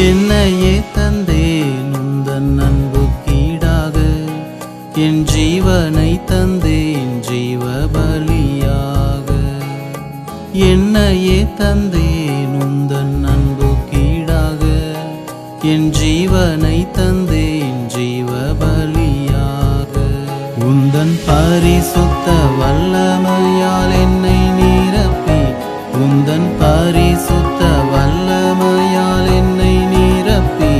என்னையே தந்தேன் உந்தன் அன்புக்கீடாக, என் ஜீவனை தந்தேன் ஜீவ பலியாக. என்னையே தந்தேன் உந்தன் அன்புக்கீடாக, என் ஜீவனை தந்தேன் ஜீவ பலியாக. உந்தன் பரிசுத்த வல்லமையால் என்னை நிரப்பி, உந்தன் பரிசுத்த வல்லமையால் என்னை நிரப்பி,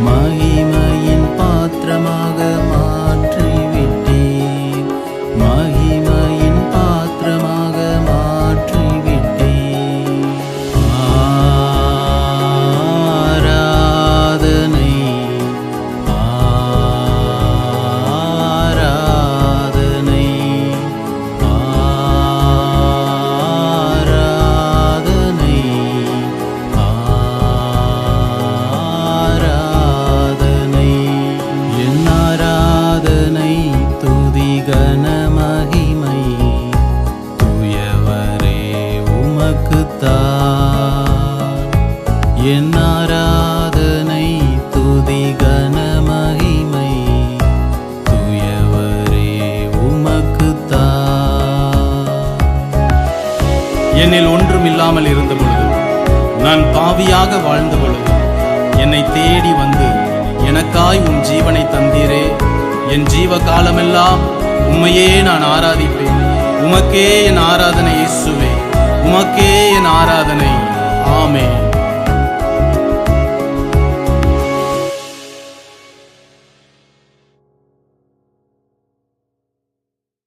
மகிமையின் பாத்திரமாக மாற்றிவிட்டீர், மகிமையின் பாத்திரமாக மாற்றிவிட்டீர். ஆராதனை ஆராதனை ஆராதனை ஆராதனை. என் ஆராதனை துதி கன மகிமை தூயவரே உமக்குத்தான். என் ஆராதனை துதி கன மகிமை தூயவரே உமக்குத்தான். என்னில் ஒன்றும் இல்லாமல் இருந்த பொழுது, நான் பாவியாக வாழ்ந்த பொழுது, என்னை தேடி வந்து எனக்காய் உன் ஜீவனை தந்தீரே. என் ஜீவ காலமெல்லாம் உம்மையே நான் ஆராதிப்பேன். உமக்கே என் ஆராதனை இயேசுவே, உமக்கே என் ஆராதனை. ஆமென்.